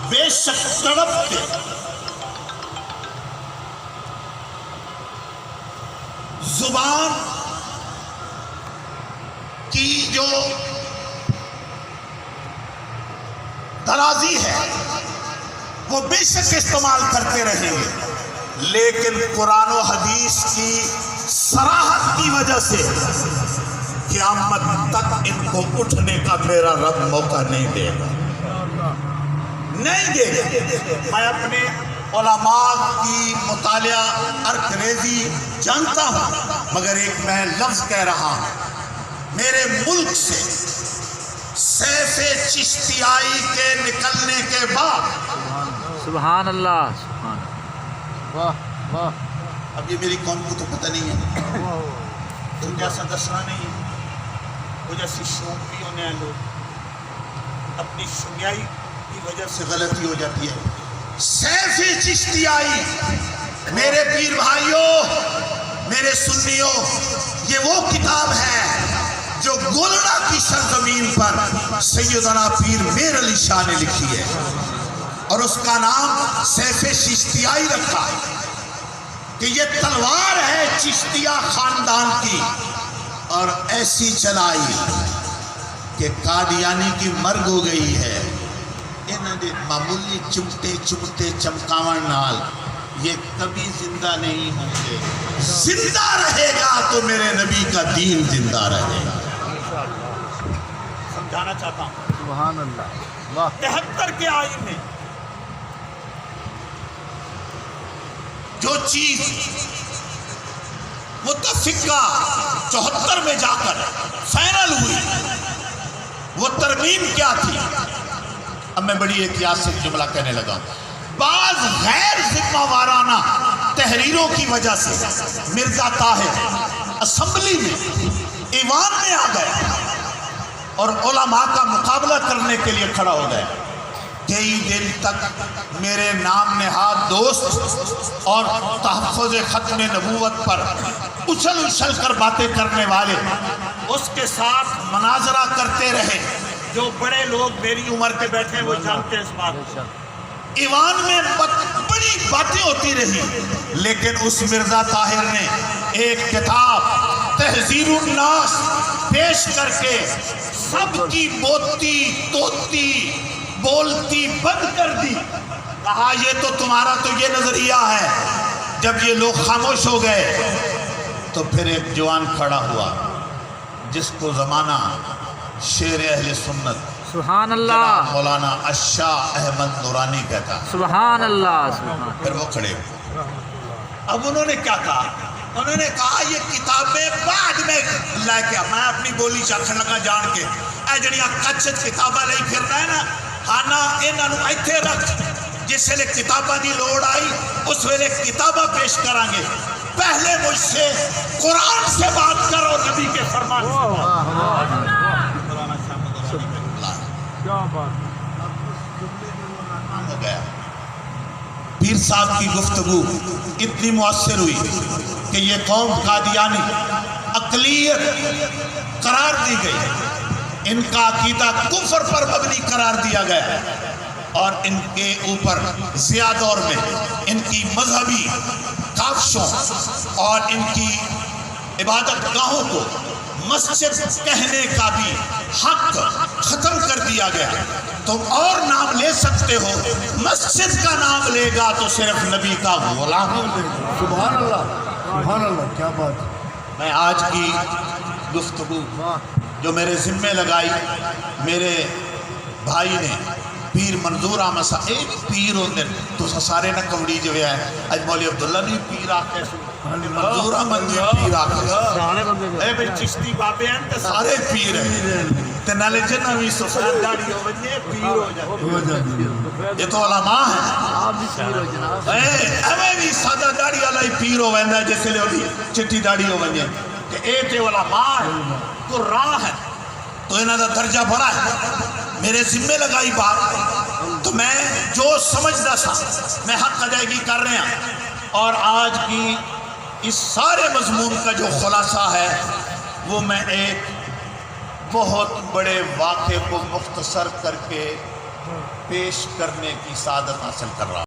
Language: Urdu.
بے شک تڑپتے زبان کی جو درازی ہے وہ بے شک استعمال کرتے رہیں گے، لیکن قرآن و حدیث کی صراحت کی وجہ سے قیامت تک ان کو اٹھنے کا میرا رب موقع نہیں دے گا، نہیں دے گا۔ میں اپنے علماء کی مطالعہ ارکریزی جانتا ہوں، مگر ایک میں لفظ کہہ رہا ہوں، میرے ملک سے سیف چشتیائی کے نکلنے کے بعد، سبحان اللہ، سبحان واہ واہ، اب یہ میری قوم کو تو پتہ نہیں ہے، تم جیسا دسنا نہیں ہے، وہ جیسی شوقیوں نے لوگ اپنی شمیائی کی وجہ سے غلطی ہو جاتی ہے۔ سیف چشتیائی، میرے پیر بھائیوں، میرے سنیوں، یہ وہ کتاب ہے جو گولڑا کی سرزمین پر سیدنا پیر میر علی شاہ نے لکھی ہے، اور اس کا نام سیف چشتیائی رکھا ہے کہ یہ تلوار ہے چشتیہ خاندان کی، اور ایسی چلائی کہ قادیانی کی مرگ ہو گئی ہے۔ انہوں نے معمولی چمٹے چمٹے چمکاون نال یہ کبھی زندہ نہیں ہوں گے، زندہ رہے گا تو میرے نبی کا دین زندہ رہے گا۔ سمجھانا چاہتا ہوں، سبحان اللہ، واہ، 73 کے آئین میں جو چیز متفقہ 74 میں جا کر فائنل ہوئی، وہ ترمیم کیا تھی؟ اب میں بڑی احتیاط سے جملہ کہنے لگا ہوں۔ بعض غیر ذمہ وارانہ تحریروں کی وجہ سے مرزا طاہر اسمبلی میں ایوان میں آ گئے اور علماء کا مقابلہ کرنے کے لیے کھڑا ہو گئے۔ کئی دن تک میرے نام نہاد دوست اور تحفظ ختم نبوت پر اچھل اچھل کر باتیں کرنے والے اس کے ساتھ مناظرہ کرتے رہے۔ جو بڑے لوگ میری عمر کے بیٹھے ہیں وہ جانتے ہیں اس بات کو۔ ایوان میں بڑی باتیں ہوتی رہی، لیکن اس مرزا طاہر نے ایک کتاب تہذیر الناس پیش کر کے سب کی بوتی توتی بولتی بند کر دی۔ کہا یہ تو تمہارا تو یہ نظریہ ہے۔ جب یہ لوگ خاموش ہو گئے تو پھر ایک جوان کھڑا ہوا جس کو زمانہ شیر اہل سنت سبحان اللہ، مولانا الشاہ احمد نورانی کہتا۔ سبحان اللہ، سبحان پھر وہ کھڑے ہوئے۔ اب انہوں نے کیا کہا؟ انہوں نے کہا یہ کتابیں بعد میں لے کے، میں اپنی بولی چاکھن لگا جان کے، اے جڑیاں کچھ کتاباں لے پھرنا ہے نا، ہانا انہوں ایتھے رکھ، جس ویلے کتاباں دی لوڑ آئی اس ویلے کتاباں پیش کریں گے، پہلے مجھ سے قرآن سے بات کرو، نبی کے فرمان سے بات۔ کیا بات، ہو گیا۔ پیر صاحب کی گفتگو اتنی مؤثر ہوئی کہ یہ قوم قادیانی اقلیت قرار دی گئی، ان کا عقیدہ کفر پر مبنی قرار دیا گیا، اور ان کے اوپر ضیاء دور میں ان کی مذہبی کاوشوں اور ان کی عبادت گاہوں کو مسجد کہنے کا بھی حق ختم کر دیا گیا۔ تم اور نام لے سکتے ہو، مسجد کا نام لے گا تو صرف نبی کا غلام لے گا۔ سبحان اللہ، سبحان اللہ، کیا بات، میں آج کی گفتگو جو میرے ذمے لگائی میرے بھائی نے، پیر منظور احمد صاحب، ایک پیر ہوندے تو سارے نہ کمڑی جو ہے اج مولوی عبداللہ نے پیر آکے منظور احمد نے پیر آکے، اے بھئی چشتی بابے ہیں تے سارے پیر ہیں، تے نالے جنہ بھی سفید داڑھی ہو بجے پیر ہو جاتے، یہ تو علماء ہیں۔ اے بھی سادہ داڑھی والا ہی پیر ہو ویندا جس لے ہوئی چٹی داڑھی ہو ونجے، کہ اے تے علماء ہیں، قراء ہیں، تو انہاں دا درجہ بڑا ہے۔ میرے ذمے لگائی بات تو میں جو سمجھدا سا میں حق ادائیگی کر رہے ہیں، اور آج کی اس سارے مضمون کا جو خلاصہ ہے وہ میں ایک بہت بڑے واقعے کو مختصر کر کے پیش کرنے کی سعادت حاصل کر رہا ہوں۔